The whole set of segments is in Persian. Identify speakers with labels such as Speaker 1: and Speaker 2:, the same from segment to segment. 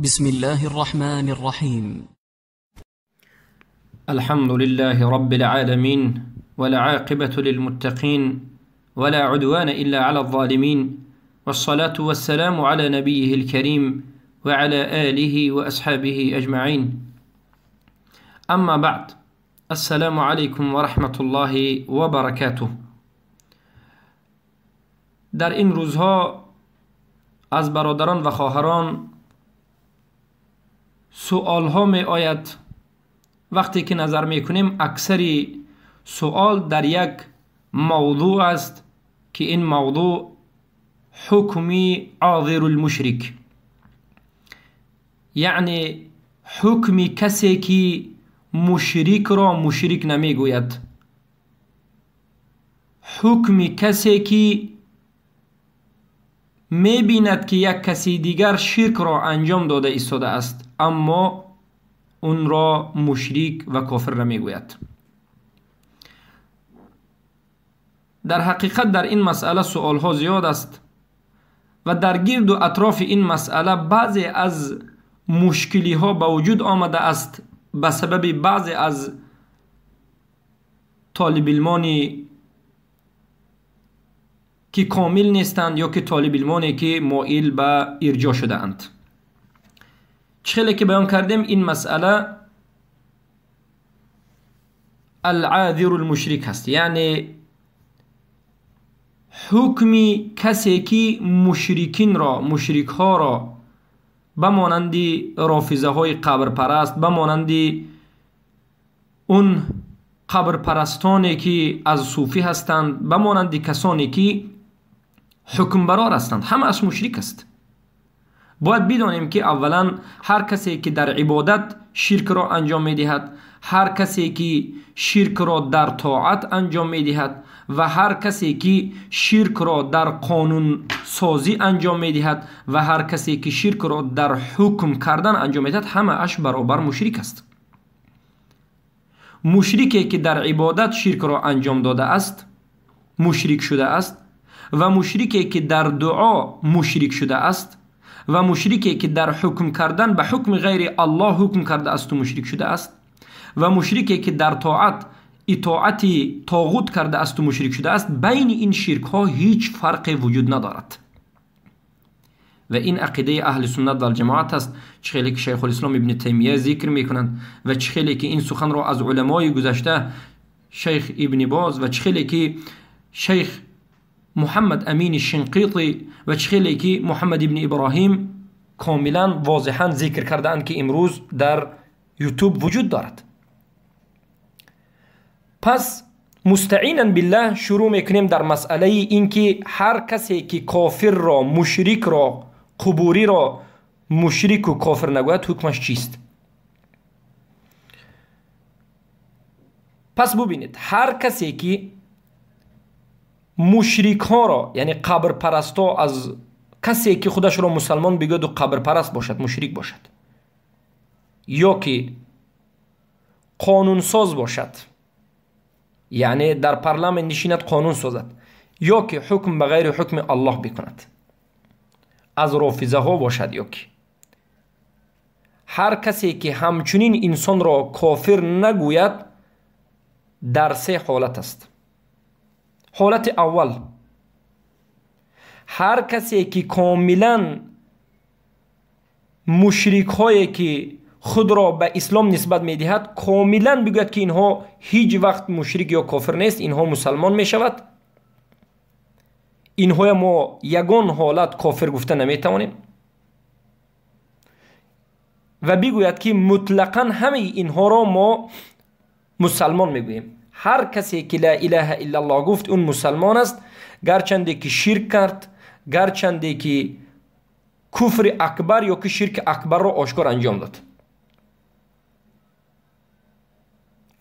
Speaker 1: بسم الله الرحمن الرحيم.
Speaker 2: الحمد لله رب العالمين، والعاقبة للمتقين، ولا عدوان إلا على الظالمين، والصلاة والسلام على نبيه الكريم وعلى آله وأصحابه أجمعين. أما بعد، السلام عليكم ورحمة الله وبركاته. در این روزها از برادران و خواهران سوال ها می آید. وقتی که نظر می کنیم اکثری سوال در یک موضوع است که این موضوع حکمی عاذر المشرک، یعنی حکمی کسی که مشرک را مشرک نمی گوید، حکمی کسی که می بیند که یک کسی دیگر شرک را انجام داده ایستاده است اما اون را مشرک و کافر نمی گوید. در حقیقت در این مسئله سوال ها زیاد است و در گرد و اطراف این مسئله بعضی از مشکلی ها به وجود آمده است به سبب بعضی از طالب علمانی که کامل نیستند یا که طالب علمانی که مائل به ارجاع شده اند. چخیلی که بیان کردیم این مسئله العاذر المشرک هست، یعنی حکمی کسی که مشرکین را، مشرک ها را بمانندی رافضه های قبر پرست، بمانندی اون قبر پرستانی که از صوفی هستند، بمانندی کسانی که حکم برار هستند، همه از مشرک است. باید بدانیم که اولا هر کسی که در عبادت شرک را انجام می دهد، هر کسی که شرک را در طاعت انجام می دهد و هر کسی که شرک را در قانون سازی انجام می دهد و هر کسی که شرک را در حکم کردن انجام می دهد، همه اش برابر مشرک است. مشرکی که در عبادت شرک را انجام داده است مشرک شده است، و مشرکی که در دعا مشرک شده است، و مشرکی که در حکم کردن به حکم غیر الله حکم کرده است و مشرک شده است، و مشرکی که در طاعت اطاعت طاغوت کرده است و مشرک شده است. بین این شرک ها هیچ فرقی وجود ندارد و این عقیده اهل سنت و الجماعت است. چخیلی که شیخ الاسلام ابن تیمیه ذکر میکنند و چخیلی که این سخن را از علمای گذشته شیخ ابن باز و چخیلی که شیخ محمد امین شنقیطی و چخیلی که محمد ابن ابراهیم کاملا واضحا ذکر کردند که امروز در یوتیوب وجود دارد. پس مستعینا بالله شروع میکنیم در مسئله این که هر کسی که کافر را، مشرک را، قبوری را مشرک و کافر نگوید حکمش چیست؟ پس ببینید، هر کسی که مشرک ها را، یعنی قبر پرستا، از کسی که خودش را مسلمان بگوید و قبر پرست باشد مشرک باشد، یا که قانون ساز باشد، یعنی در پارلمان نشیند قانون سازد، یا که حکم به غیر حکم الله بکند، از رافضه ها باشد، یا که هر کسی که همچنین انسان را کافر نگوید در سه حالت است. حالت اول، هر کسی که کاملا مشرک هایی که خود را به اسلام نسبت می دهد کاملا بگوید که اینها هیچ وقت مشرک یا کافر نیست، اینها مسلمان می شود، اینها ما یگان حالت کافر گفته نمی توانیم، و بگوید که مطلقا همه اینها را ما مسلمان می گوییم. هر کسی که لا اله الا الله گفت اون مسلمان است، گرچنده که شرک کرد، گرچنده که کفر اکبر یا که شرک اکبر را آشکار انجام داد،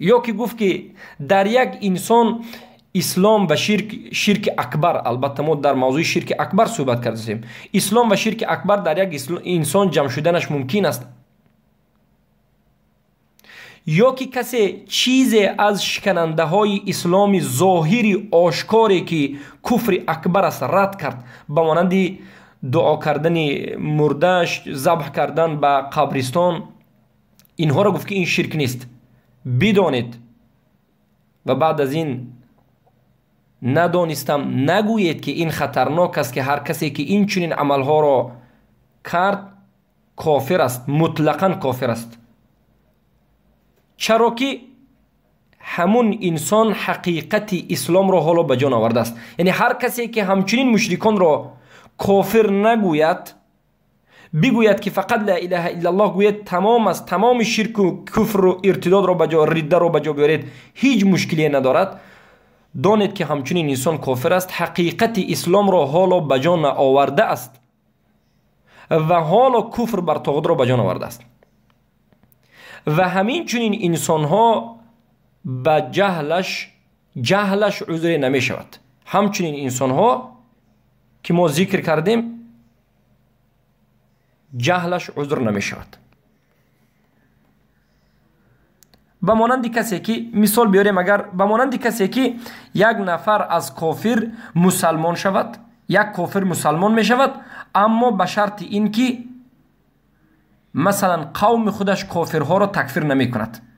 Speaker 2: یا که گفت که در یک انسان اسلام و شرک اکبر، البته ما در موضوع شرک اکبر صحبت کردیم، اسلام و شرک اکبر در یک انسان جمع شدنش ممکن است، یا که کسی چیزی از شکننده های اسلام ظاهری آشکاری که کفر اکبر است رد کرد، به مانند دعا کردن مردهش، ذبح کردن به قبرستان، اینها را گفت که این شرک نیست. بدانید و بعد از این ندانستم نگویید که این خطرناک است که هر کسی که این چنین عملها را کرد کافر است، مطلقاً کافر است. چرا که همون انسان حقیقت اسلام را حالا به جان آورده است. یعنی هر کسی که همچنین مشرکان را کافر نگوید، بگوید که فقط لا اله الا الله گوید، تمام است، تمام شرک و کفر و ارتداد را بجا، رده را بجا بیارید، هیچ مشکلی ندارد، دانید که همچنین انسان کافر است، حقیقت اسلام را حالا به جان آورده است و حالا کفر بر طاغوت را به جان آورده است. و همین چنین انسان ها به جهلش عذر نمی شود. همچنین انسان ها که ما ذکر کردیم جهلش عذر نمی شود. به مانند کسی که مثال بیاریم، اگر به مانند کسی که یک نفر از کافر مسلمان شود، یک کافر مسلمان می شود، اما به شرط این که مثلا قوم خودش کافرها را تکفیر نمی کند.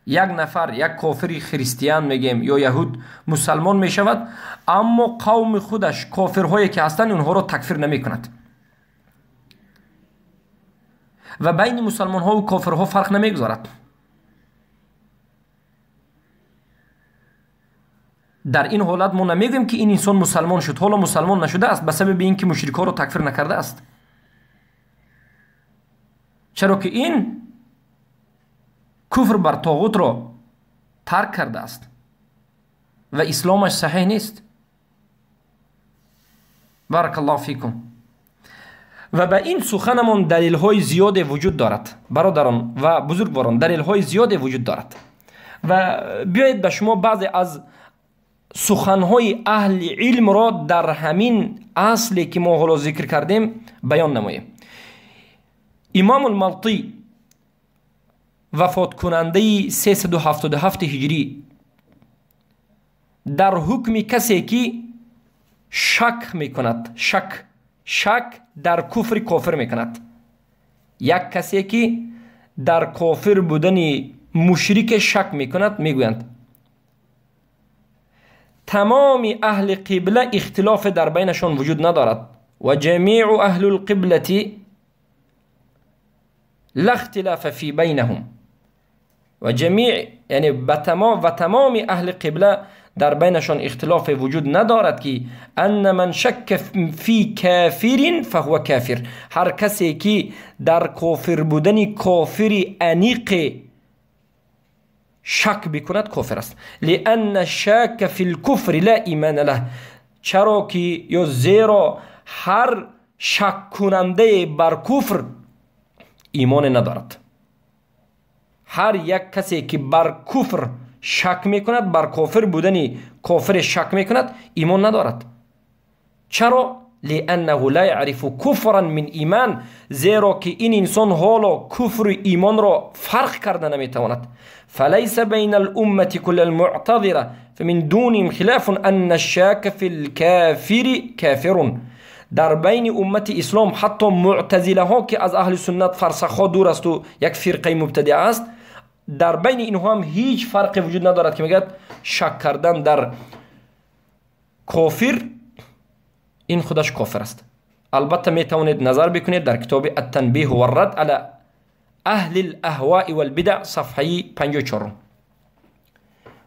Speaker 2: یک نفر، یک کافر خریستیان میگیم یا یهود مسلمان می شود، اما قوم خودش کافرهایی که هستند اونها را تکفیر نمی کند و بین مسلمان ها و کافرها فرق نمیگذارد. در این حالت ما نمیگیم که این انسان مسلمان شد، حالا مسلمان نشده است به سبب اینکه مشرک ها را تکفیر نکرده است، چرا که این کفر بر طاغوت را ترک کرده است و اسلامش صحیح نیست. بارک الله فیکم. و به این سخنمان دلیل های زیاد وجود دارد برادران و بزرگواران، دلیل های زیاد وجود دارد و بیایید به شما بعضی از سخنهای اهل علم را در همین اصلی که ما حالا ذکر کردیم بیان نماییم. امام الملطی وفات کننده 377 هجری در حکم کسی که شک میکند، شک در کفر کافر میکند، یک کسی که در کافر بودن مشرک شک میکند، میگویند تمام اهل قبله اختلاف در بینشان وجود ندارد و جمیع اهل القبله لا اختلاف فی بینهم و جمیع، یعنی تمام اهل قبله در بینشان اختلاف وجود ندارد که ان من شک فی کافر فهو کافر، هر کسی که در کافر بودن کافر انیق شک بکند کافر است. لأن الشاک فی الكفر لا ایمان له، چرا که یا زیرا هر شک کننده بر کفر ایمان ندارد. هر یک کسی که بر کفر شک میکند، بر کافر بودن کافر شک میکند، ایمان ندارد. چرا؟ لأنه لا يعرف كفرا من ایمان، زیرا که این انسان حالا کفر و ایمان را فرق کرده نمیتواند. فليس بين الأمة كل المعتذرة فمن دونهم خلاف أن الشاك في الكافر كافر. در بین امت اسلام حتی معتزله ها که از اهل سنت فرسخ دور است و یک فرقه مبتدعه است، در بین اینها هم هیچ فرقی وجود ندارد که میگه شک کردن در کافر این خودش کافر است. البته میتونید نظر بکنید در کتاب التنبیه و الرد علی اهل الاهواء والبدع صفحه 54.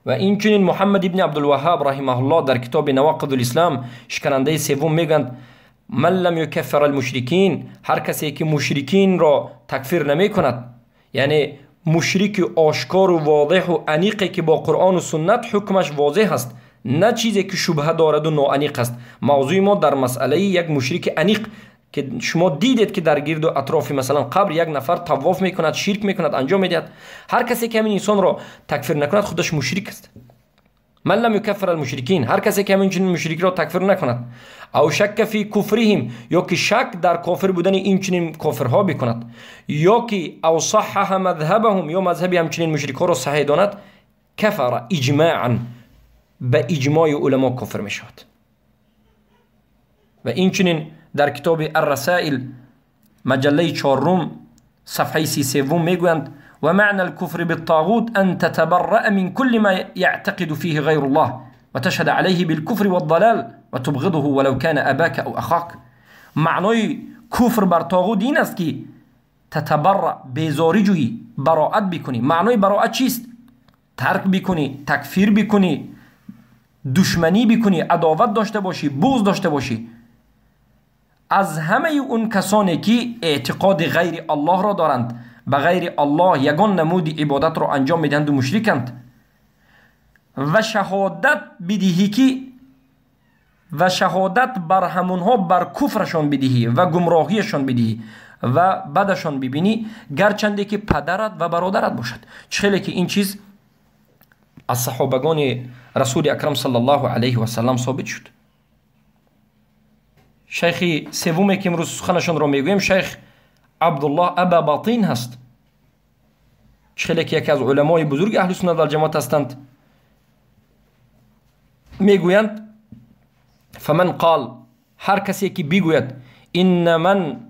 Speaker 2: و این چنین محمد ابن عبدالوهاب رحمه الله در کتاب نواقض الاسلام شکننده سوم میگند من لم یکفر المشرکین، هر کسی که مشرکین را تکفیر نمی کند، یعنی مشرک آشکار و واضح و انیقی که با قرآن و سنت حکمش واضح است، نه چیزی که شبهه دارد و ناانیق است. موضوع ما در مسئله یک مشرک انیق که شما دیدید که در گرد و اطراف مثلا قبر یک نفر طواف میکند، شرک میکند، انجام میدهد، هر کسی که همین انسان را تکفیر نکند خودش مشرک است. من لم یکفر المشرکین، هر کسی که همین چنین مشرک را تکفیر نکند، او شک فی کفرهم، یا که شک در کافر بودن این چنین کافرها بکند، یا که او صحح مذهبهم، یا مذهب همچنین مشرک ها را صحیح داند، کفر اجماعا، به اجماع علما کافر می شود. و اینچنین در کتاب الرسائل مجله 4 صفحه 33 میگویند و معنى الكفر بالطاغوت ان تتبرأ من كل ما يعتقد فيه غير الله وتشهد عليه بالكفر والضلال وتبغضه ولو كان اباك او اخاك. معنای کفر بر طاغوت این است که تتبرأ بیزاری جویی، براءت بکنی. معنای براءت چیست؟ ترک بکنی، تکفیر بکنی، دشمنی بکنی، عداوت داشته باشی، بغض داشته باشی از همه اون کسانی که اعتقاد غیر الله را دارند، به غیر الله یگان نمود عبادت را انجام میدهند و مشرکند. و شهادت بدهی که و شهادت بر همونها بر کفرشان بدهی و گمراهیشان بدهی و بدشان ببینی، گرچنده که پدرت و برادرت باشد. چخیلی که این چیز از صحابگان رسول اکرم صلی الله علیه و سلم ثابت شد. شیخ سومی که امروز سخنشان را میگویم شیخ عبدالله ابا باطین هست. چخیلی که یکی از علمای بزرگ اهل سنت و الجماعت هستند. میگویند فمن قال، هر کسی که بگوید ان من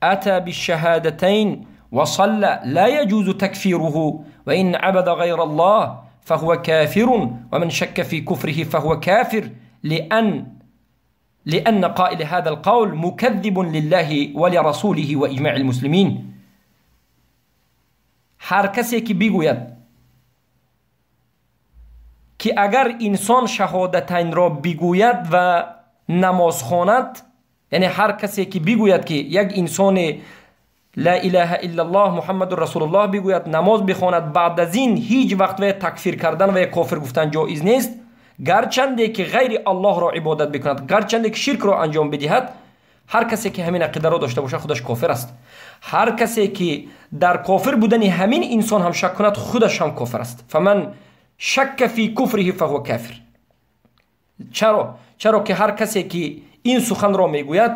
Speaker 2: اتى بالشهادتين وصلى لا يجوز تكفيره وان عبد غير الله فهو كافر ومن شك في كفره فهو كافر لأن قائل هذا القول مكذب لله ولرسوله وإجماع المسلمين. هر کسی که بگوید که اگر انسان شهادتین را بگوید و نماز خواند، یعنی هر کسی که بگوید که یک انسان لا اله الا الله محمد رسول الله بگوید، نماز بخواند، بعد از این هیچ وقت و تکفیر کردن و کافر گفتن جایز نیست، گرچنده که غیر الله را عبادت بکند، گرچنده که شرک را انجام بدهد، هر کسی که همین عقیده را داشته باشه خودش کافر است. هر کسی که در کافر بودن همین انسان هم شک کند خودش هم کافر است. فمن شک فی کفره فهو کافر. چرا که هر کسی که این سخن را میگوید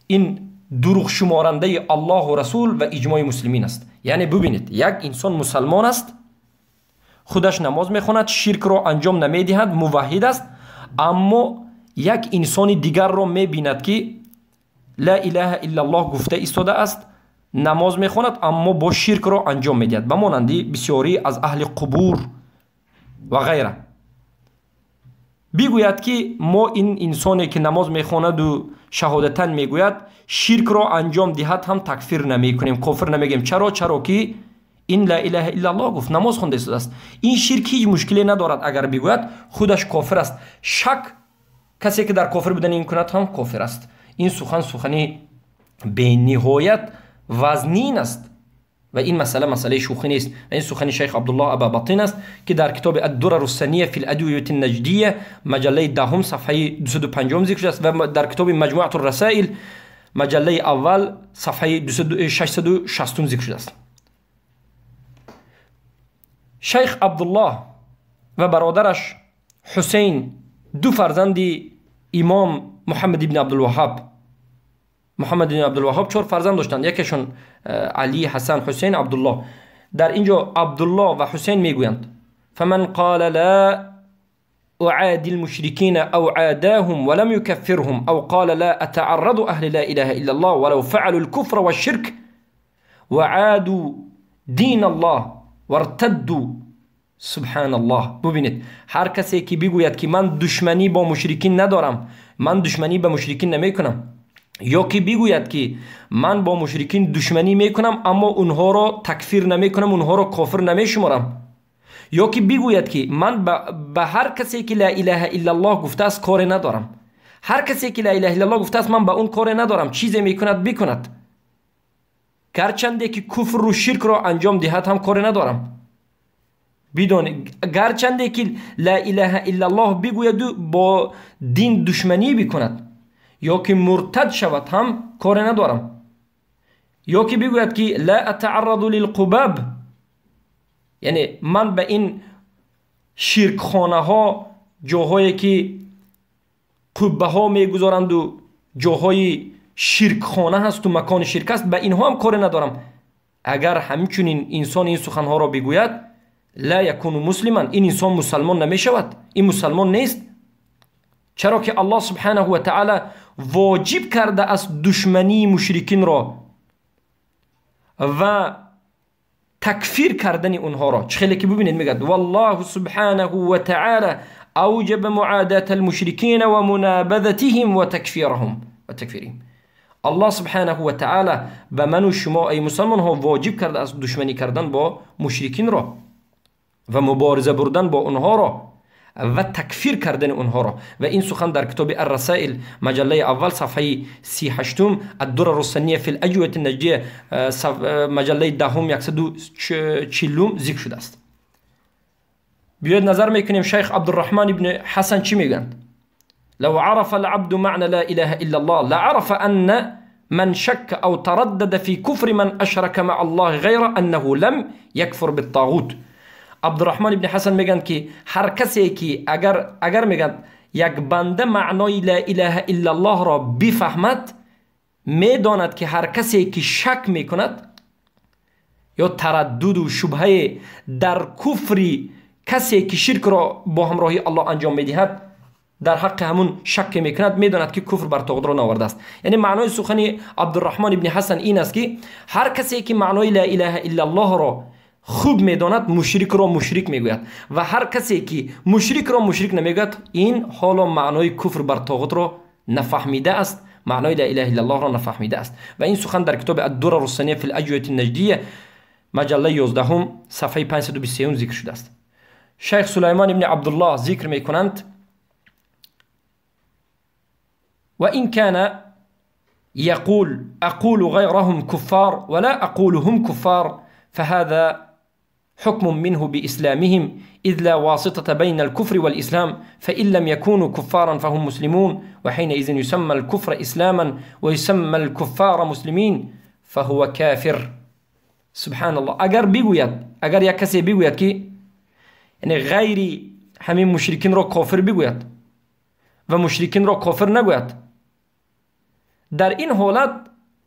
Speaker 2: این دروغ شمارنده الله و رسول و اجماع مسلمین است. یعنی ببینید یک انسان مسلمان است، خودش نماز میخواند، شرک را انجام نمیدهد، موحد است، اما یک انسان دیگر را میبیند که لا اله الا الله گفته ایستاده است، نماز میخواند اما با شرک را انجام میدهد، به مانند بسیاری از اهل قبور و غیره. بگوید که ما این انسانی که نماز میخواند و شهادتن میگوید شرک را انجام دهد هم تکفیر نمیکنیم، کافر نمیگیم. چرا که این لا اله الا الله گفت، نماز خونده است. این شرک هیچ مشکلی ندارد، اگر بگوید خودش کافر است. شک کسی که در کافر بودن این کند هم کافر است. این سخنی به نهایت وزنین است و این مسئله شوخی نیست. این سخن شیخ عبدالله ابا باطین است که در کتاب الدرر الثانیه فی الادویه النجدیه مجله 10 صفحه 250 ذکر است و در کتاب مجموعه الرسائل مجله اول صفحه 660 ذکر است. شیخ عبدالله و برادرش حسین، دو فرزند امام محمد ابن عبدالوهاب. محمد ابن عبدالوهاب 4 فرزند داشتند، یکیشون علی، حسن، حسین، عبدالله. در اینجا عبدالله و حسین میگویند فمن قال لا اعادي المشركين او عاداهم ولم يكفرهم او قال لا اتعرض اهل لا اله الا الله ولو فعلوا الكفر والشرك وعادوا دين الله وارتدوا سبحان الله. ببینید هر کسی که بگوید که من دشمنی با مشرکین ندارم، من دشمنی با مشرکین نمیکنم، یا که بگوید که من با مشرکین دشمنی میکنم اما اونها را تکفیر نمیکنم، اونها را کافر نمیشمارم، یا که بگوید که من به هر کسی که لا اله الا الله گفته است کار ندارم، هر کسی که لا اله الا الله گفته است من به اون کار ندارم، چیزی میکند بکند، گرچنده که کفر و شرک را انجام دهد هم کار ندارم. بدون گرچنده که لا اله الا الله بگوید و با دین دشمنی بکند یا که مرتد شود هم کار ندارم، یا که بگوید که لا اتعرض للقباب، یعنی من به این شرک خانه ها، جاهایی که قبه ها میگذارند و جاهای شرک خانه هست و مکان شرک است، به اینها هم کار ندارم. اگر همچنین انسان این سخن ها را بگوید لا یکون مسلما، این انسان مسلمان نمی شود، این مسلمان نیست. چرا که الله سبحانه و تعالی واجب کرده است دشمنی مشرکین را و تکفیر کردن اونها را. چه خیلی که ببینید میگه والله سبحانه و تعالی اوجب معادات المشرکین و منابذتهم و تکفیرهم. الله سبحانه و تعالی به من و شما ای مسلمان ها واجب کرده است دشمنی کردن با مشرکین را و مبارزه بردن با اونها را و تکفیر کردن اونها را. و این سخن در کتاب الرسائل مجله اول صفحه 38 الدرر السنیه فی الاجوبه النجدیه مجله دهم 140 ذکر شده است. بیاید نظر میکنیم شیخ عبدالرحمن ابن حسن چی میگند؟ لو عرف العبد معنى لا اله الا الله لعرف ان من شك او تردد في كفر من اشرك مع الله غيره انه لم يكفر بالطاغوت. عبدالرحمن ابن حسن میگن که هر کسی که اگر میگن یک بنده معنای لا اله الا الله را بفهمد میداند که هر کسی که شک میکند یا تردد و شبهه در کفر کسی که شرک را با همراهی الله انجام میدهد در حق همون شک میکند میداند که کفر بر طاغوت را ناورده است. یعنی معنای سخن عبدالرحمن ابن حسن این است که هر کسی که معنای لا اله الا الله را خوب میداند مشرک را مشرک میگوید و هر کسی که مشرک را مشرک نمیگوید این حالا معنای کفر بر طاغوت را نفهمیده است، معنای لا اله الا الله را نفهمیده است. و این سخن در کتاب الدرر السنیه فی الاجوبه النجدیه مجله 11 صفحه 523 ذکر شده است. شیخ سلیمان ابن عبدالله ذکر میکنند و این کان يقول اقول غيرهم كفار ولا اقول هم كفار فهذا حكم منه بإسلامهم إذ لا واسطة بين الكفر والإسلام فإن لم يكونوا كفارا فهم مسلمون وحينئذ يسمى الكفر إسلاما ويسمى الكفار مسلمين فهو كافر. سبحان الله. اگر یک کسی بگوید که یعنی غیری همین مشرکین را کافر بگوید و مشرکین را کافر نگوید، در این حالت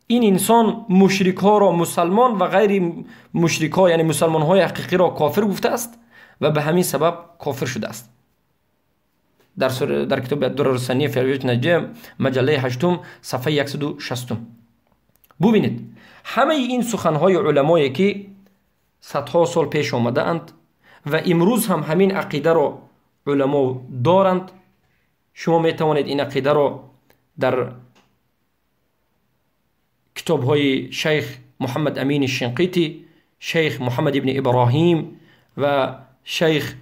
Speaker 2: این انسان مشرک ها را مسلمان و غیر مشرک ها یعنی مسلمان های حقیقی را کافر گفته است و به همین سبب کافر شده است. در کتاب الدرر السنیه فی الاجوبه النجدیه مجله 8 صفحه 160 ببینید همه این سخن های علمایی که صدها سال پیش آمده اند و امروز هم همین عقیده را علما دارند. شما می توانید این عقیده را در کتاب های شیخ محمد امین الشنقیطی، شیخ محمد ابن ابراهیم و شیخ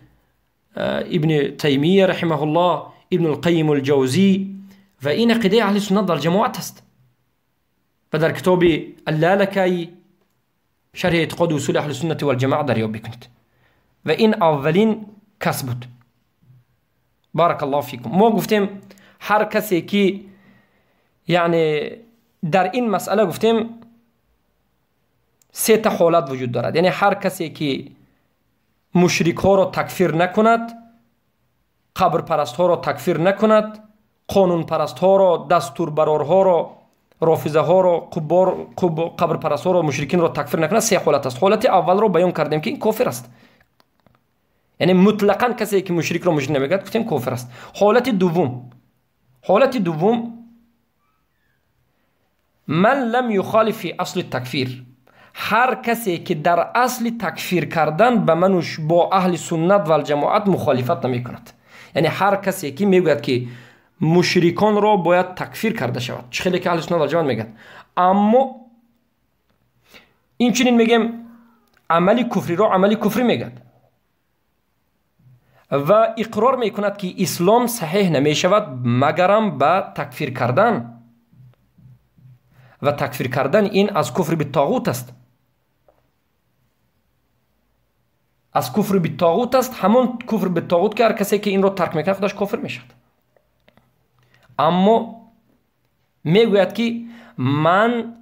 Speaker 2: ابن تیمیه رحمه الله، ابن القیم الجوزی و این عقیده اهل سنت در جماعت است. و در کتاب اللالکایی شرح اعتقاد اصول اهل سنت و الجماعه دریافت بکنید و این اولین کس بود. بارک الله فیکم. ما گفتیم هر کسی که یعنی در این مسئله گفتیم سه تا حالت وجود دارد. یعنی هر کسی که مشرک ها را تکفیر نکند، قبر پرست ها را تکفیر نکند، قانون پرست ها را، دستور برارها را، رافضه ها را، قبر پرست ها را، مشرکین را تکفیر نکند، سه حالت است. حالت اول را بیان کردیم که این کافر است. یعنی مطلقاً کسی که مشرک را مشرک نمیگوید گفتیم کافر است. حالت دوم من لم یخالف فی اصل التکفیر، هر کسی که در اصل تکفیر کردن به منوش با اهل سنت و الجماعت مخالفت نمی کند. یعنی هر کسی که میگوید که مشرکان را باید تکفیر کرده شود، چه خیلی که اهل سنت و الجماعت میگن، اما این چنین میگیم عملی کفری را عملی کفری میگن و اقرار میکند که اسلام صحیح نمی شود مگرم با تکفیر کردن و تکفیر کردن این از کفر بالطاغوت است. از کفر بالطاغوت است، همون کفر بالطاغوت که هر کسی که این رو ترک میکنه خودش کافر میشد. اما میگوید که من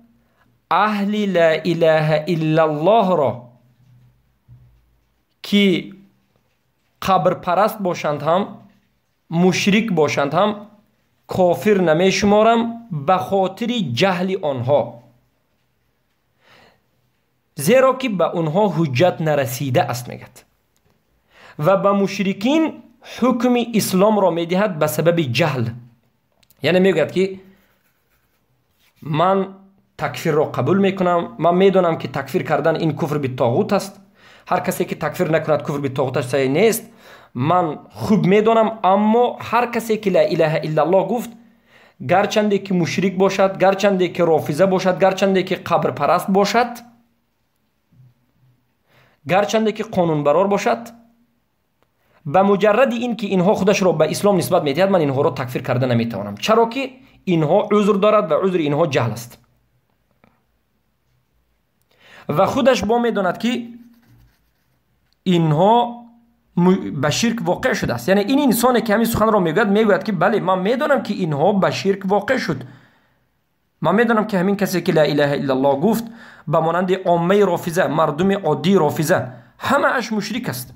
Speaker 2: اهل لا اله الا الله را که قبر پرست باشند هم مشرک باشند هم کافر نمی شمارم به خاطر جهل آنها، زیرا که به آنها حجت نرسیده است میگد و به مشرکین حکم اسلام را میدهد به سبب جهل. یعنی میگوید که من تکفیر را قبول میکنم، من میدونم که تکفیر کردن این کفر به طاغوت است، هر کسی که تکفیر نکند کفر به طاغوتش صحیح نیست، من خوب میدونم. اما هر کسی که لا اله الا الله گفت، گرچنده که مشرک باشد، گرچنده که رافضه باشد، گرچنده که قبر پرست باشد، گرچنده که قانون برار باشد، به مجرد این که اینها خودش را به اسلام نسبت میدهد، من اینها را تکفیر کرده نمیتوانم، چرا که اینها عذر دارد و عذر اینها جهل است و خودش با میداند که اینها به شرک واقع شده است. یعنی این انسانی که همین سخن را میگوید که بله من میدانم که اینها به شرک واقع شد، من میدانم که همین کسی که لا اله الا الله گفت به مانند عامه رافضه، مردم عادی رافضه، همه اش مشرک است،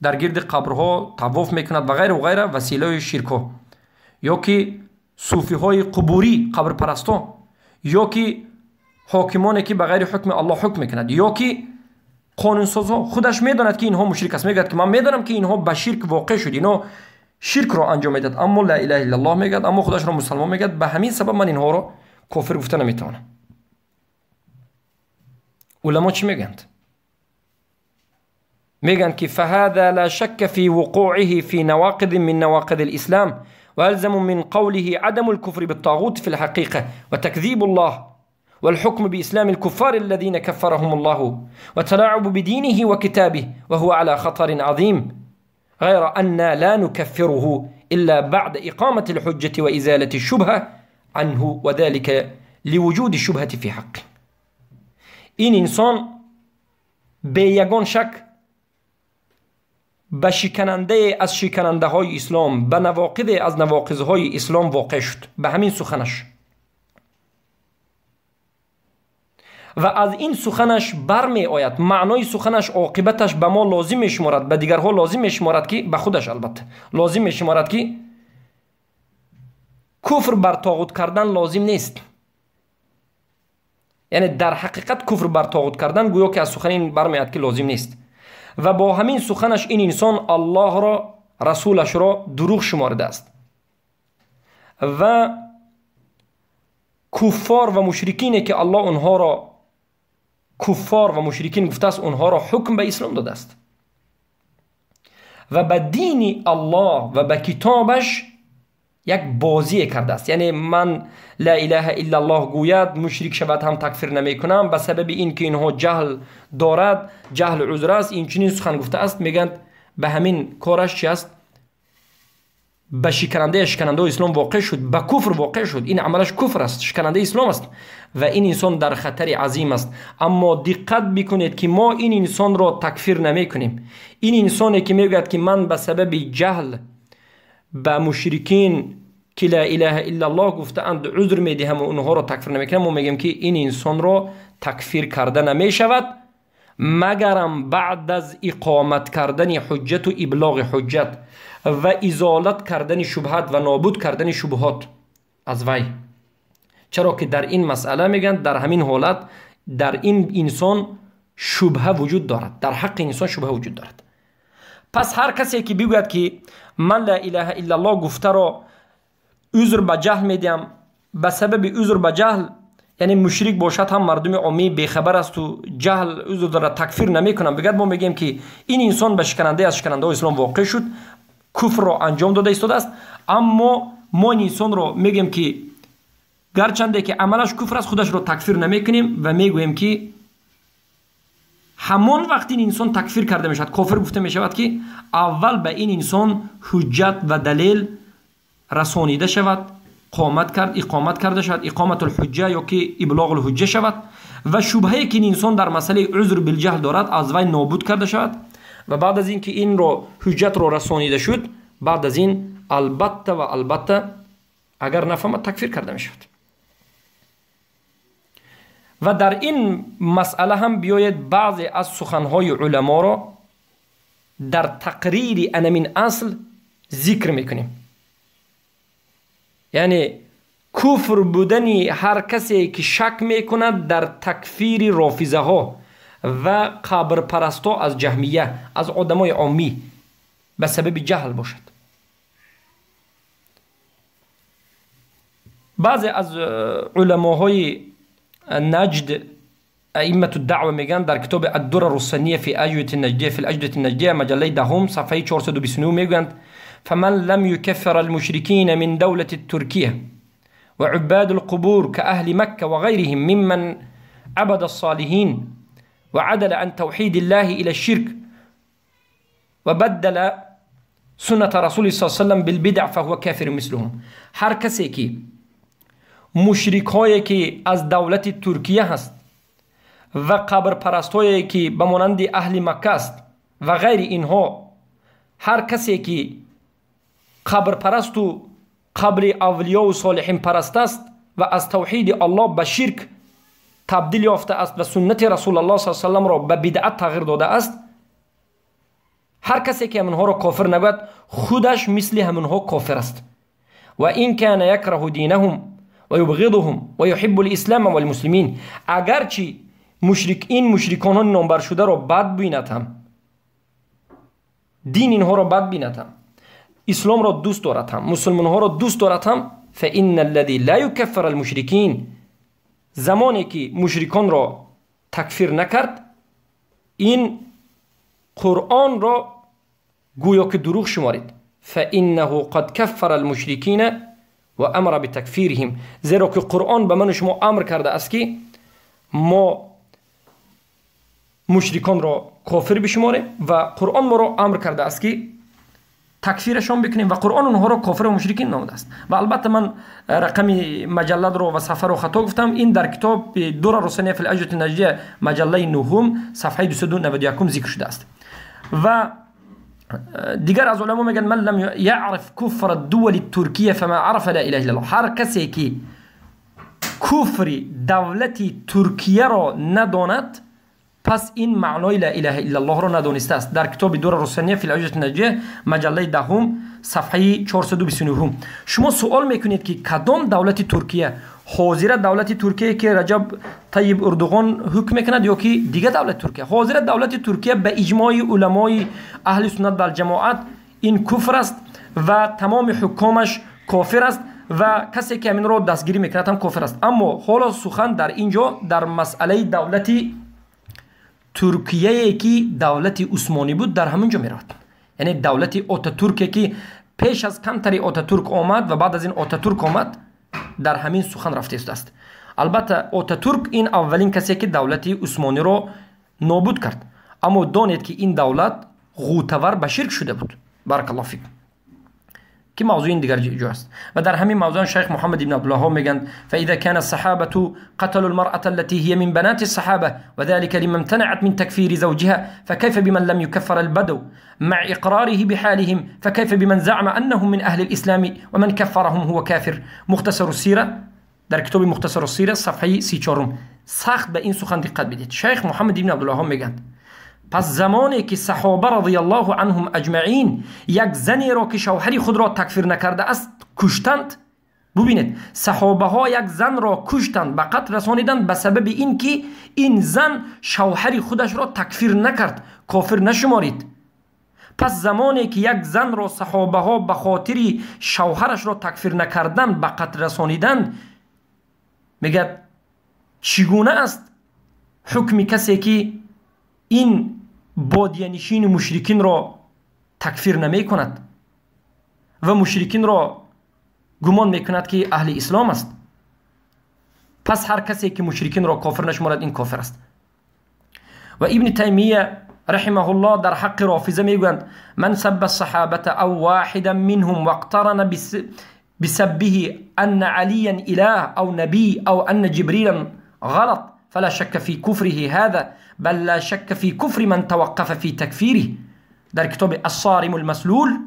Speaker 2: در گرد قبرها طواف میکند و غیره و غیره، وسیله شرک ها، یا که صوفی های قبوری قبر پرستا، یا که حاکمانی که به غیر حکم الله حکم میکند، یا که قانونساز ها. خودش میداند که اینها مشرک است، میگه که من میدانم که اینها به شرک واقع شد، اینا شرک را انجام میداد، اما لا اله الا الله میگه، اما خودش را مسلمان میگه، به همین سبب من اینها را کافر گفته نمیتوانم. علما چی میگند؟ میگن که فهذا لا شك في وقوعه في نواقض من نواقض الإسلام ويلزم من قوله عدم الكفر بالطاغوت في الحقيقة وتكذيب الله والحكم بإسلام الكفار الذين كفرهم الله وتلاعب بدينه وكتابه وهو على خطر عظيم، غير أن لا نكفره إلا بعد إقامة الحجة وإزالة الشبهة عنه وذلك لوجود الشبهة في حقه. این انسان به یگان شک به شکننده از شکننده های اسلام، به نواقض از نواقض های اسلام واقع شد به همین سخنش، و از این سخنش برمی آید، معنای سخنش عاقبتش به ما لازم میشمارد، به دیگرها لازم میشمارد که، به خودش البته لازم میشمارد که کفر بر طاغوت کردن لازم نیست. یعنی در حقیقت کفر بر طاغوت کردن گویا که از سخن این برمی آید که لازم نیست، و با همین سخنش این انسان الله را، رسولش را دروغ شمارده است و کفار و مشرکینی که الله اونها را کفار و مشرکین گفته است، اونها را حکم به اسلام داده است و به دین الله و به کتابش یک بازی کرده است. یعنی من لا اله الا الله گوید، مشرک شود هم تکفیر نمی کنم به سبب این که اینها جهل دارد، جهل عذر است، این چنین سخن گفته است. میگن به همین کارش چی است؟ به شکننده اسلام واقع شد، به کفر واقع شد، این عملش کفر است، شکننده اسلام است و این انسان در خطر عظیم است. اما دقت بکنید که ما این انسان را تکفیر نمی کنیم. این انسانی که میگوید که من به سبب جهل به مشرکین که لا اله الا الله گفتند عذر میدهم و اونها را تکفیر نمیکنم، ما میگیم که این انسان را تکفیر کرده نمیشود مگرم بعد از اقامت کردن حجت و ابلاغ حجت و ازالت کردن شبهات و نابود کردن شبهات از وی. چرا که در این مسئله میگن در همین حالت در این انسان شبهه وجود دارد، در حق انسان شبهه وجود دارد. پس هر کسی که بگوید که من لا اله الا الله گفته را عذر به جهل میدم، به سبب عذر به جهل، یعنی مشرک باشد هم مردم عامی بیخبر است و جهل عذر داره تکفیر نمیکنم، بگید ما میگیم که این انسان به شکننده از شکننده اسلام واقع شد، کفر را انجام داده ایستاده است. اما ما این انسان را میگیم که گرچنده که عملش کفر است خودش را تکفیر نمیکنیم و میگوییم که همون وقتی این انسان تکفیر کرده میشود، کافر گفته میشود، که اول به این انسان حجت و دلیل رسانیده شود، اقامت کرده شود، اقامت الحجه یا که ابلاغ الحجه شود و شبهه که این انسان در مسئله عذر بالجهل دارد از وی نابود کرده شود و بعد از این که این رو حجت رو رسانیده شد، بعد از این البته اگر نفهمد تکفیر کرده میشود. و در این مسئله هم بیاید بعضی از سخنهای علما را در تقریر انمین اصل ذکر میکنیم. یعنی کفر بودنی هر کسی که شک میکند در تکفیر رافضه ها و قبر پرستا از جهمیه، از آدمای عامی، به سبب جهل باشد. بعضی از علماهای نجد ائمه الدعوه میگن در کتاب الدر الرسنیه فی اجوبه النجدیه مجله دهم صفحه 429 میگویند فمن لم يكفر المشركين من دولة تركيا وعباد القبور كأهل مكة وغيرهم ممن عبد الصالحين وعدل عن توحيد الله إلى الشرك وبدل سنة رسول صلى الله عليه وسلم بالبدع فهو كافر مثلهم. هر کسی که مشرک هایی که از دولت ترکیه هست و قبر پرست هایی که به مانند اهل مکه است و غیر اینها، هر کسی که قبر پرست و قبر اولیاء و صالحین پرست است و از توحید الله به شرک تبدیل یافته است و سنت رسول الله صلی الله علیه و آله را به بدعت تغییر داده است، هر کسی که همونها را کافر نگوید خودش مثل همونها کافر است. و این کان یکره دینهم و یبغضهم و یحب الاسلام و المسلمین، اگرچه این مشرکان نامبر شده را بد بیند هم، دین اینها را بد بیند هم، اسلام را دوست دارد هم، مسلمان ها را دوست دارد هم، فإن الذي لا يكفر المشركين، زمانی که مشرکان را تکفیر نکرد این قرآن را گویا که دروغ شمارید. فإنه قد كفر المشركين و امر بتکفیرهم، زیرا که قرآن به من و شما امر کرده است که ما مشرکان را کافر بشماریم و قرآن ما را امر کرده است که تکفیرشان بکنیم و قرآن اونها را کافر و مشرکین نامیده است. و البته من رقم مجلد رو و صفحه رو خطا گفتم، این در کتاب دور رسنیه فی الاجوبه النجدیه مجله نهم صفحه 291 ذکر شده است. و دیگر از علما میگن من لم یعرف کفر الدول الترکیه فما عرف لا اله الا الله، هر کسی که کفر دولت ترکیه را نداند پس این معنای لا اله الا الله را ندانسته است. در کتاب دور رسنیه فی الاجوبه النجدیه مجله دهم صفحه 429 شما سوال میکنید که کدام دولت ترکیه؟ حاضر دولت ترکیه که رجب طیب اردوغان حکم میکند یا که دیگه دولت ترکیه؟ حاضر دولت ترکیه به اجماع علمای اهل سنت و جماعت این کفر است و تمام حکامش کافر است و کسی که همین را دستگیری میکند هم کافر است. اما حالا سخن در اینجا در مسئله دولت ترکیه که دولت عثمانی بود در همونجا میرود، یعنی دولت آتاتورک که پیش از کمتری آتاتورک آمد و بعد از این آتاتورک آمد در همین سخن رفته است. البته آتاتورک این اولین کسی که دولت عثمانی را نابود کرد، اما دانید که این دولت غوطه‌ور به شرک شده بود. بارک الله فیکم که موضوع این دیگر جا است. و در همین موضوع شیخ محمد ابن عبدالله میگند فاذا كان الصحابه قتلوا المراه التي هي من بنات الصحابه وذلك لما امتنعت من تكفير زوجها فكيف بمن لم يكفر البدو مع اقراره بحالهم فكيف بمن زعم انهم من اهل الاسلام ومن كفرهم هو كافر. مختصر السیره در کتاب مختصر السیره صفحه 34 سخت به این سخن دقت بدید. شیخ محمد ابن عبدالله میگند پس زمانی که صحابه رضی الله عنهم اجمعین یک زنی را که شوهر خود را تکفیر نکرده است کشتند، ببینید صحابه ها یک زن را کشتند، به قتل رسانیدند به سبب این که این زن شوهر خودش را تکفیر نکرد، کافر نشمارید. پس زمانی که یک زن را صحابه ها به خاطر شوهرش را تکفیر نکردند به قتل رسانیدند، میگه چگونه است حکم کسی که این بادیه‌نشین مشرکین را تکفیر نمی کند و مشرکین را گمان می کند که اهل اسلام است؟ پس هر کسی که مشرکین را کافر نشمارد این کافر است. و ابن تیمیه رحمه الله در حق رافضه میگویند من سب الصحابه او واحدا منهم واقترن بسبه ان عليا اله او نبي او ان جبريلا غلط فلا شك في كفره هذا بل لا شك في كفر من توقف في تكفيره. در کتاب الصارم المسلول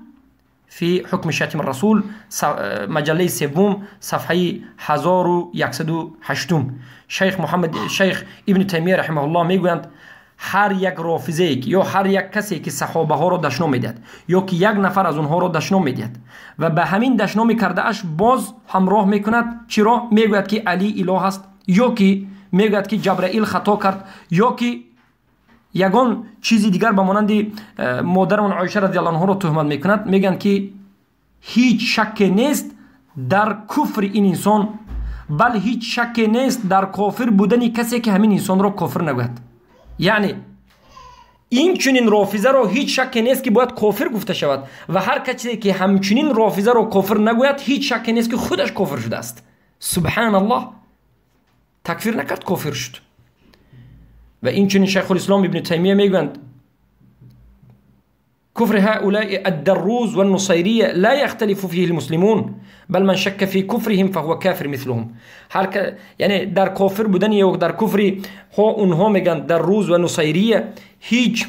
Speaker 2: في حكم شتم الرسول مجله سوم صفحه 1108 شیخ ابن تیمیه رحمه الله میگویند هر یک رافضه یا هر یک کسی که صحابه ها را دشنام میدهد یا که یک نفر از اونها را دشنام میدهد و به همین دشنامی کرده اش باز همراه میکند چرا؟ میگوید که علی اله است، یا که میگوید که جبرائیل خطا کرد، یا که یگان چیزی دیگر به مانند مادرمون عایشه رضی الله عنها رو تهمت میکنند، میگن که هیچ شک نیست در کفر این انسان، بل هیچ شک نیست در کافر بودن کسی که همین انسان رو کافر نگوید. یعنی این چنین رافضه رو هیچ شک نیست که باید کافر گفته شود و هر کسی که همچنین رافضه رو کافر نگوید هیچ شک نیست که خودش کافر شده است. سبحان الله، تکفیر نکرد، کافر شد. و این چنین شیخ الاسلام ابن تیمیه میگویند كفر هؤلاء الدروز والنصيرية لا يختلف فيه المسلمون بل من شك في كفرهم فهو كافر مثلهم. یعنی در کافر بودن یا در کفر اونها میگن دروز و نصیریه هیچ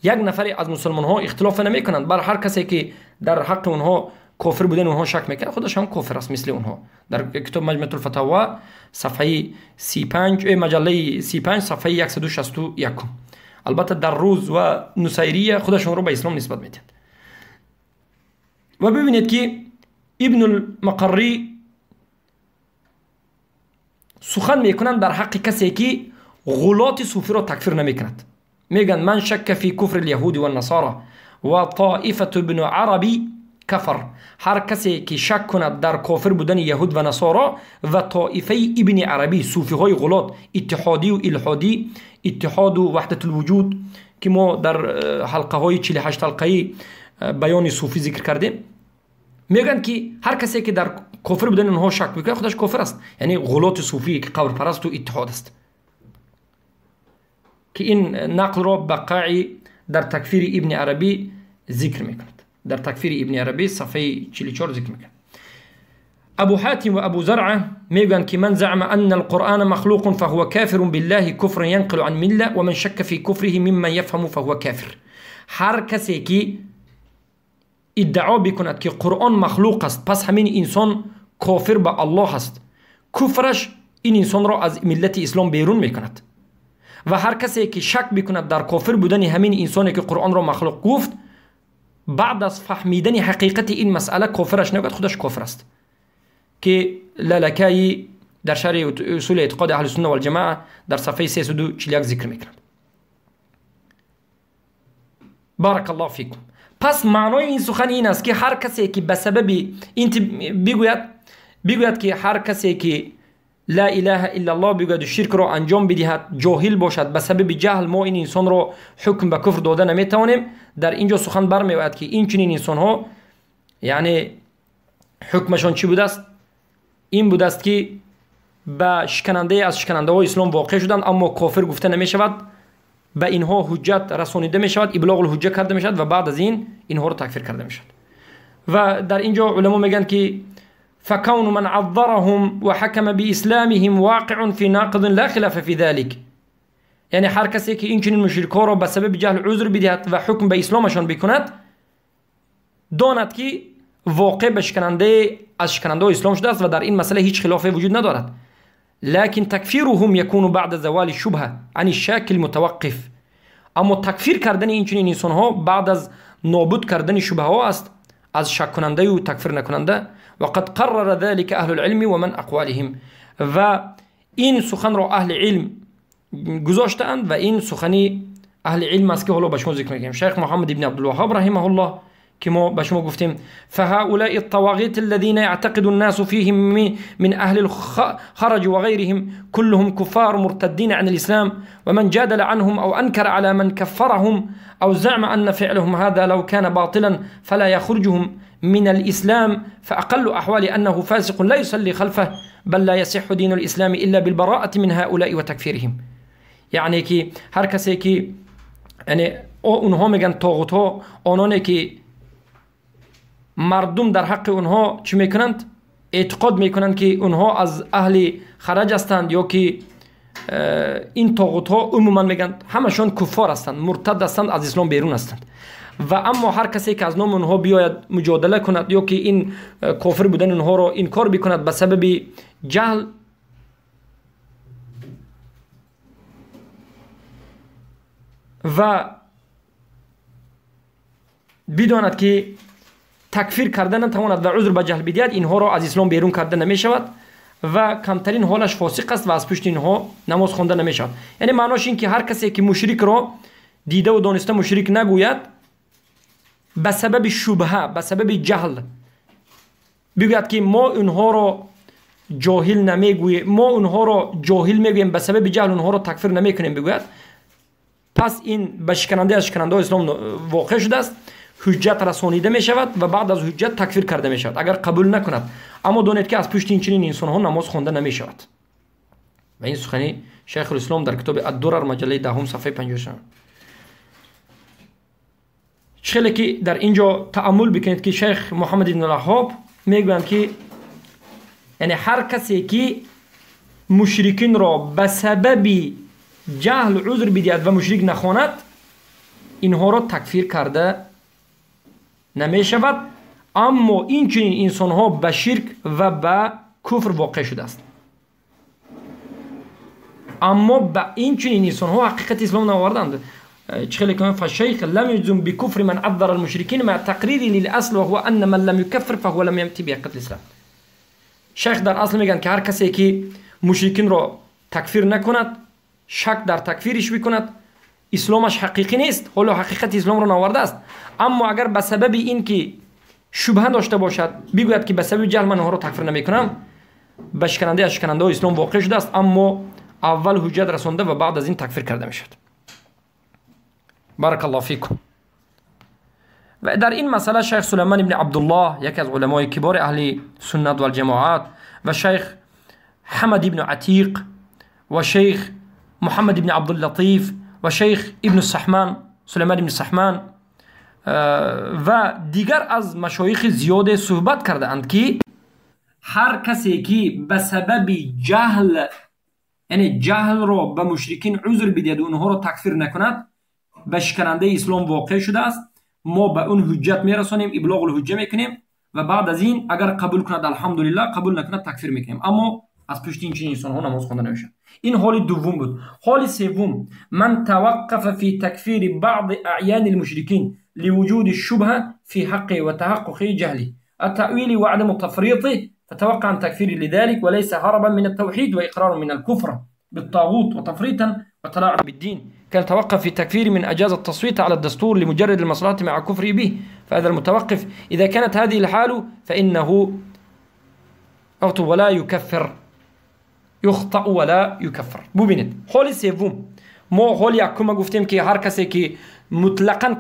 Speaker 2: یک نفری از مسلمان ها اختلاف نمی کنند، بل هر کسی که در حق اونها کافر بودن اونها شک میکنه خودش هم کافر است مثل اونها. در کتاب مجموعه الفتاوا صفحه 35 مجله 35 صفحه 161. البته در روز و نصیریه خودشون رو به اسلام نسبت میدن. و ببینید که ابن المقری سخن میکنن در حق کسی که غلات صوفی رو تکفیر نمیکند. میگن من شک فی کفر الیهود و النصارى و طائفه ابن عربی کفر. هر کسی که شک کند در کافر بودن یهود و نصارا و طائفه ابن عربی، صوفی های غلات، اتحادی و الحادی، اتحاد و وحدت الوجود که ما در حلقه های 48 حلقه‌ای بیان صوفی ذکر کردیم، میگن که هر کسی که در کافر بودن اونها شک میکنه خودش کافر است. یعنی غلات صوفی که قبر پرست و اتحاد است، که این نقل را بقاعی در تکفیر ابن عربی ذکر میکند. در تکفیر ابن عربی صفحه 44 ذکر میکنه. ابو حاتم و ابو زرعه میگن که من زعم ان القرآن مخلوق فهو كافر بالله كفر ينقل عن مله ومن شك في كفره ممن يفهم فهو كافر. هر کسی که ادعا بکند که قرآن مخلوق است پس همین انسان کافر به الله است، کفرش این انسان را از ملت اسلام بیرون میکند. و هر کسی که شک بکند در کافر بودن همین انسانی که قرآن را مخلوق گفت، بعد از فهمیدن حقیقت این مسئله کافرش نگوید، خودش کافر است. که لالکایی در شرح اصول اعتقاد اهل سنت و الجماعه در صفحه 341 ذکر میکند. بارک الله فیکم. پس معنای این سخن این است که هر کسی که به سبب این بگوید که هر کسی که لا اله الا الله بگوید و شرک را انجام بدهد جاهل باشد، به سبب جهل ما این انسان را حکم به کفر داده نمیتوانیم. در اینجا سخن برمیآید که این چنین انسان ها یعنی حکمشان چی بوده است؟ این بوده است که به شکننده از شکننده های اسلام واقع شدند اما کافر گفته نمی شود، به اینها حجت رسانیده می شود، ابلاغ الحجه کرده می شود و بعد از این اینها رو تکفیر کرده می شود. و در اینجا علما میگن که فكون من عذرهم وحكم بإسلامهم واقع في ناقض لا خلاف في ذلك. یعنی هر کسی که این چنین مشرکا را به سبب جهل عذر بدهد و حکم به اسلامشان بکند، داند که واقع به شکننده از شکننده اسلام شده است و در این مسئله هیچ خلافی وجود ندارد. لكن تکفیرهم یکون بعد زوال الشبهه عن الشاك المتوقف. اما تکفیر کردن این چنین انسان ها بعد از نابود کردن شبهه ها است، از شک کننده و تکفیر نکننده. وقد قرر ذلك اهل العلم ومن اقوالهم. و این سخن را اهل علم گذاشتند و این سخنی اهل علم است که حالا به شما ذکر می‌کنیم. شیخ محمد ابن عبدالوهاب رحمه الله که ما به شما گفتیم فهؤلاء الطواغیت الذين يعتقد الناس فيهم من اهل الخرج وغيرهم كلهم كفار مرتدين عن الاسلام ومن جادل عنهم او انكر على من كفرهم او زعم ان فعلهم هذا لو كان باطلا فلا يخرجهم من الاسلام فاقل احوال انه فاسق لا يصلي خلفه بل لا يصح دين الاسلام الا بالبراءة من هؤلاء وتكفيرهم. یعنی که هر کسی که یعنی اونها میگن طاغوت ها، آنانی که مردم در حق اونها چی میکنند؟ اعتقاد میکنند که اونها از اهل خرج هستند یا که این طاغوت ها عموما میگن همشون کفار هستند، مرتد هستند، از اسلام بیرون هستند. و اما هر کسی که از نام اونها بیاید مجادله کند یا که این کافر بودن اونها را انکار بکند به سبب جهل، و بداند که تکفیر کردن نتواند و عذر به جهل بدهد، اینها را از اسلام بیرون کرده نمی شود. و کمترین حالش فاسق است و از پشت اینها نماز خوانده نمی شود. یعنی معناش این که هر کسی که مشرک را دیده و دانسته مشرک نگوید، به سبب شبهه، به سبب جهل بگوید که ما اونها را جاهل نمیگوییم، ما اونها را جاهل میگوییم، به سبب جهل اونها را تکفیر نمیکنیم بگوید، پس این به شکننده از شکننده اسلام واقع شده است، حجت رسانیده می شود و بعد از حجت تکفیر کرده می شود اگر قبول نکند. اما دانید که از پشت این چنین انسان ها نماز خوانده نمی شود. و این سخنی شیخ الاسلام در کتاب الدرر مجله 10 صفحه 56. خیلی که در اینجا تأمل بکنید که شیخ محمد بن الوهاب میگویند که یعنی هر کسی که مشرکین را به سبب جهل عذر بدهد و مشرک نخواند، اینها را تکفیر کرده نمی شود. اما این چنین انسان ها به شرک و به کفر واقع شده است. اما به این چنین انسان ها حقیقت اسلام نآوردند. خیلی که فالشيخ لم يجزم بكفر من عذر المشركين مع تقريره للاصل وهو ان من لم يكفر فهو لم يمت بعقيدة الاسلام. شیخ در اصل میگن که هر کسی که مشرکین را تکفیر نکند، شک در تکفیرش بکند، اسلامش حقیقی نیست، حالا حقیقت اسلام را نآورده است. اما اگر به سبب این که شبهه داشته باشد بگوید که به سبب جهل من را تکفیر نمیکنم، به شکننده از شکننده اسلام واقع شده است، اما اول حجت رسانده و بعد از این تکفیر کرده میشد. بارک الله فیکم. و در این مسئله شیخ سلیمان بن عبدالله، یکی از علمای کبار اهل سنت و الجماعت، و شیخ حمد بن عتیق و شیخ محمد بن عبداللطیف و شیخ ابن السحمان سلیمان بن السحمان و دیگر از مشایخ زیاد صحبت کرده اند که هر کسی که به سبب جهل، یعنی جهل را به مشرکین عذر بدهد و اونها را تکفیر نکند، به شکننده اسلام واقع شده است. ما به اون حجت میرسانیم، ابلاغ الحجه میکنیم و بعد از این اگر قبول کند الحمدلله، قبول نکند تکفیر میکنیم. اما از پشت این چنین انسان ها نماز خوانده نمیشه. این حال دوم بود. حال سوم، من توقف فی تکفیر بعض اعیان المشرکین لوجود الشبهه فی حق و تحقق جهله التأویل وعدم تفریطه فتوقع عن تكفير لذلك وليس هربا من التوحيد وإقرار من الكفر بالطاغوت وتفريطا وتلاعب بالدين، كان توقف في تكفير من أجاز التصويت على الدستور لمجرد المصلحة مع كفره به. فهذا المتوقف إذا كانت هذه الحال فإنه ولا يكفر، يخطأ ولا يكفر. ببینید حال سوم، ما حال یکم گفتیم که هر کسی که مطلقاً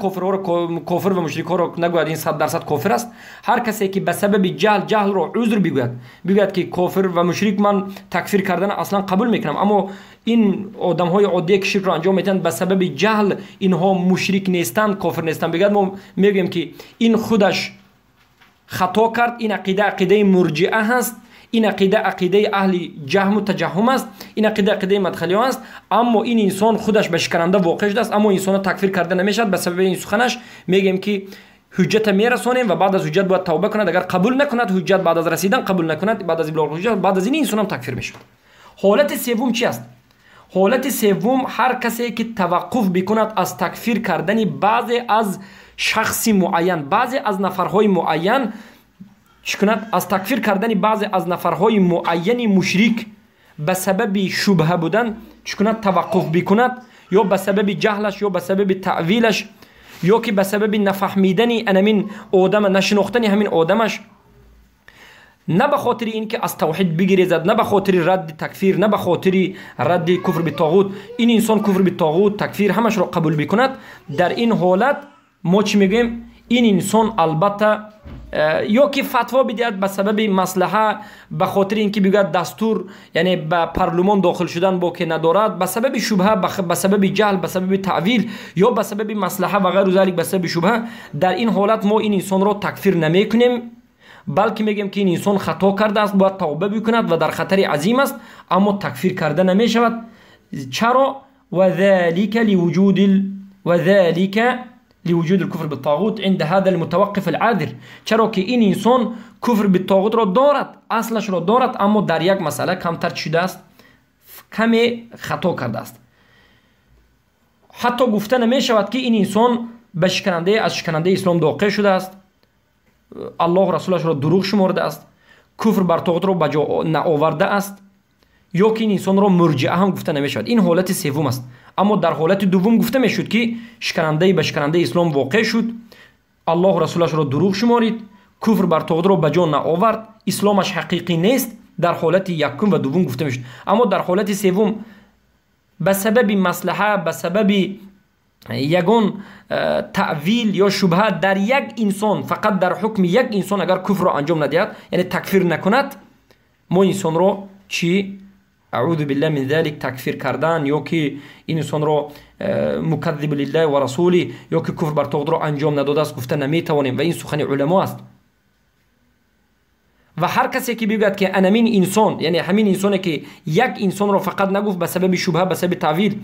Speaker 2: کافر و مشرک ها رو نگوید این 100% کافر است. هر کسی که به سبب جهل رو عذر بگوید که کافر و مشرک من تکفیر کردن اصلا قبول میکنم، اما این آدم های عادی که شرک رو انجام میدن به سبب جهل اینها مشرک نیستند، کافر نیستند، بگید ما میگیم که این خودش خطا کرد. این عقیده مرجئه هست، این عقیده اهل جهم و تجهم است، این عقیده مدخلی ها است. اما این انسان خودش به شکننده واقع شده است، اما انسان تکفیر کرده نمیشد. به سبب این سخنش میگیم که حجت میرسونیم و بعد از حجت باید توبه کند. اگر قبول نکند حجت، بعد از رسیدن قبول نکند، بعد از ابلاغ حجت، بعد از این انسان هم تکفیر میشد. حالت سوم چی است؟ حالت سوم هر کسی که توقف بکند از تکفیر کردن بعضی از شخص معین، بعضی از نفرهای معین، چکند از تکفیر کردن بعضی از نفرهای معین مشرک به سبب شبهه بودن چکند توقف بکند، یا به سبب جهلش، یا به سبب تعویلش، یا که به سبب نفهمیدن همین آدم، نشناختن همین آدمش، نه به خاطر اینکه از توحید بگیرد، نه به خاطر رد تکفیر، نه به خاطر رد کفر به طاغوت، این انسان کفر به طاغوت، تکفیر همش را قبول بکند. در این حالت ما چی میگیم؟ این انسان البته یا که فتوا بدهد به سبب مصلحه، به خاطر اینکه بگوید دستور، یعنی به پارلمان داخل شدن با که ندارد، به سبب شبهه، به سبب جهل، به سبب تعویل، یا به سبب مصلحه و غیر ذلک، به سبب شبهه، در این حالت ما این انسان را تکفیر نمی کنیم، بلکه میگیم که این انسان خطا کرده است، باید توبه بکند و در خطر عظیم است، اما تکفیر کرده نمی شود. چرا؟ لوجود الكفر بالطاغوت عند هذا المتوقف العاذر. چرا که این انسان کفر بالطاغوت را دارد، اصلش را دارد، اما در یک مسئله کمتر شده است، کمی خطا کرده است. حتی گفته نمی شود که این انسان به شکننده اسلام واقع شده است، الله و رسولش را دروغ شمرده است، کفر بر طاغوت را به جا نآورده است، یا که این انسان را مرجعه هم گفته نمیشود. این حالت سوم است. اما در حالت دوم گفته میشد که شکننده به شکننده اسلام واقع شد، الله و رسولش را دروغ شمارید، کفر بر طاغوت را به جا نآورد، اسلامش حقیقی نیست. در حالت یکم و دوم گفته میشد. اما در حالت سوم به سبب مصلحه، به سبب یگان تعویل یا شبهه در یک انسان، فقط در حکم یک انسان اگر کفر را انجام ندهد، یعنی تکفیر نکند، ما انسان را چی؟ اعوذ بالله من ذلك تکفیر کردن، یا که این انسان را مکذب لله و رسوله، یا که کفر بر طاغوت را انجام نداده است گفته نمیتوانیم. و این سخن علما است. و هر کسی که بگوید که انمین انسان، یعنی همین انسانی که یک انسان را فقط نگفت به سبب شبهه، به سبب تعویل،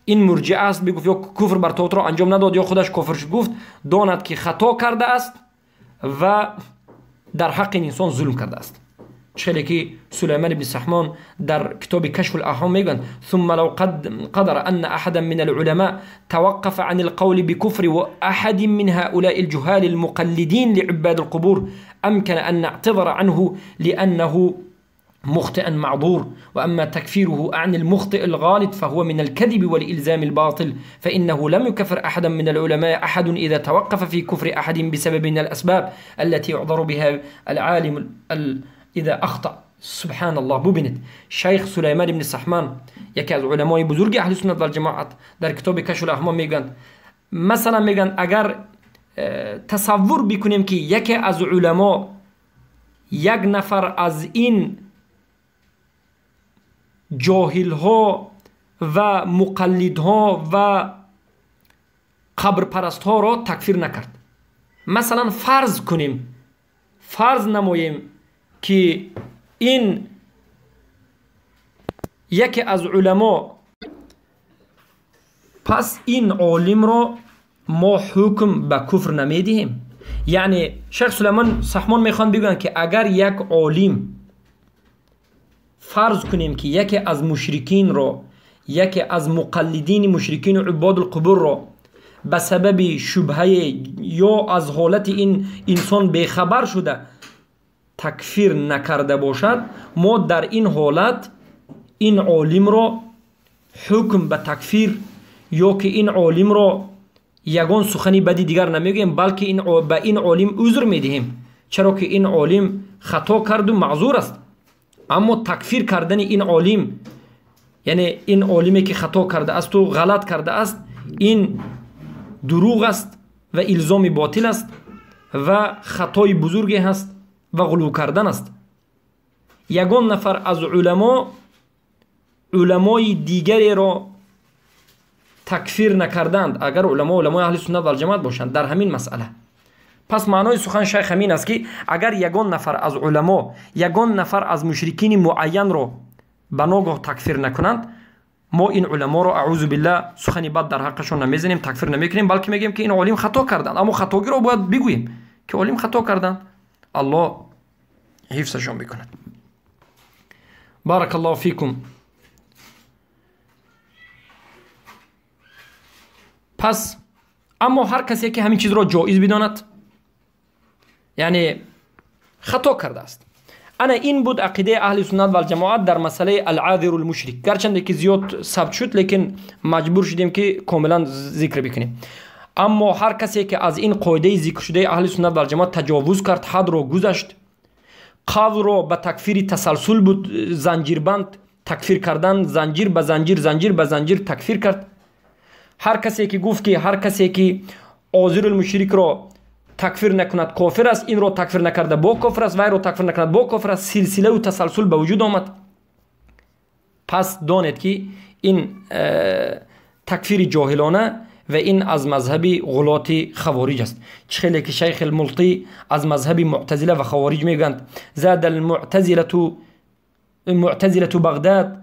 Speaker 2: این مرجع است، بگفت یا کفر بر طاغوت را انجام نداد یا خودش کافر شد، گفت داند که خطا کرده است و در حق این انسان ظلم کرده است. چخیلی که سلیمان بن سحمان در کتاب کشف الاحام میگن ثم لو قدر ان احدا من العلماء توقف عن القول بكفر واحد من هؤلاء الجهال المقلدين لعباد القبور امكن ان نعتذر عنه لانه مخطئا معذور، واما تكفيره عن المخطئ الغالط فهو من الكذب والالزام الباطل، فانه لم يكفر احدا من العلماء احد اذا توقف في كفر احد بسبب من الاسباب التي يعذر بها العالم اذا اخطا. سبحان الله. ببینید شیخ سلیمان بن سحمان یکی از علمای بزرگ اهل سنت و جماعت در کتاب کشف الاحمام میگن، مثلا میگن اگر تصور بکنیم که یکی از علما، یک نفر از این جاهل ها و مقلد ها و قبر پرست ها را تکفیر نکرد، مثلا فرض نماییم که این یکی از علما، پس این عالم را ما حکم به کفر نمیدهیم. یعنی شیخ سلیمان سحمان میخوان بگن که اگر یک عالم، فرض کنیم که یکی از مشرکین را، یکی از مقلدین مشرکین و عباد القبور را به سبب شبهه یا از حالت این انسان بیخبر شده تکفیر نکرده باشد، ما در این حالت این عالم را حکم به تکفیر یا که این عالم را یگان سخنی بدی دیگر نمیگیم، بلکه به این عالم عذر میدهیم، چرا که این عالم خطا کرد و معذور است. اما تکفیر کردن این عالم، یعنی این عالمی که خطا کرده است و غلط کرده است، این دروغ است و الزام باطل است و خطای بزرگی هست و غلو کردن است. یگان نفر از علمای دیگری را تکفیر نکردند، اگر علمای اهل سنت و الجماعت باشند در همین مسئله. پس معنای سخن شیخ همین است که اگر یگان نفر از علما، یگان نفر از مشرکین معین را به ناگاه تکفیر نکنند، ما این علما را اعوذ بالله سخنی بد در حقشون نمیزنیم، تکفیر نمیکنیم، بلکه میگیم که این عالم خطا کردند. اما خطاگی را باید بگوییم که عالم خطا کردند. الله حفظشون بکند. بارک الله فیکم. پس اما هر کسی که همین چیز را جایز بداند، یعنی خطا کرده است. انا این بود عقیده اهل سنت و الجماعت در مسئله العاذر المشرک، گرچند که زیاد ثبت شد لیکن مجبور شدیم که کاملا ذکر بکنیم. اما هر کسی که از این قاعده ذکر شده اهل سنت و الجماعت تجاوز کرد، حد را گذشت، قول را به تکفیر تسلسل بود، زنجیربند تکفیر کردن، زنجیر به زنجیر، زنجیر به زنجیر تکفیر کرد. هر کسی که گفت که هر کسی که عاذر المشرک را تکفیر نکند کافر است، این را تکفیر نکرده با کافر است، وای را تکفیر نکند با کافر است، سلسله و تسلسل به وجود آمد. پس دانید که این تکفیر جاهلانه و این از مذهب غلات خوارج است. چخیلی که شیخ الملطی از مذهب معتزله و خوارج میگند زاد المعتزله بغداد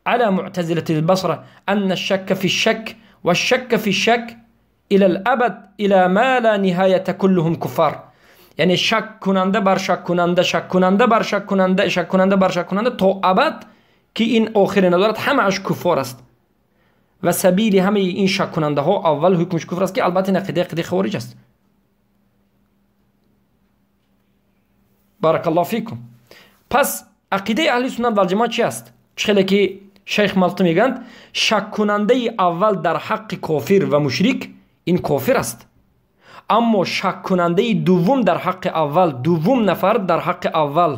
Speaker 2: على معتزله البصره ان الشك في الشك والشك في الشك الى الابد الى ما لا نهایه كلهم كفار. یعنی شک کننده بر شک کننده، شک کننده بر شک کننده، شک کننده بر شک کننده تا ابد که این آخر ندارد، همه اش کفار است. و سبیل همه این شک کننده ها اول حکمش کفر است که البته عقیده خوارج است. بارک الله فیکم. پس عقیده اهل سنت و الجماعت چی است؟ چخیلی که شیخ مالطی میگند شک کننده اول در حق کافر و مشرک این کافر است، اما شک کننده دوم در حق اول، دوم نفر در حق اول،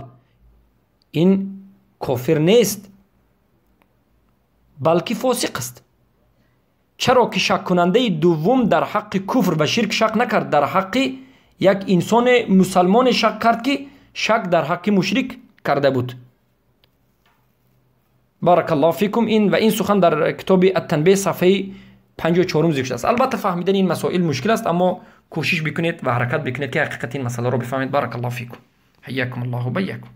Speaker 2: این کافر نیست بلکه فاسق است. چرا که شک کننده دوم در حق کفر و شرک شک نکرد، در حق یک انسان مسلمان شک کرد که شک در حق مشرک کرده بود. بارک الله فیکم. این سخن در کتاب التنبیه صفحه 54 ذکر است. البته فهمیدن این مسائل مشکل است، اما کوشش بکنید و حرکت بکنید که حقیقت این مسئله رو بفهمید. بارک الله فیکم. حیاکم الله و بیاکم.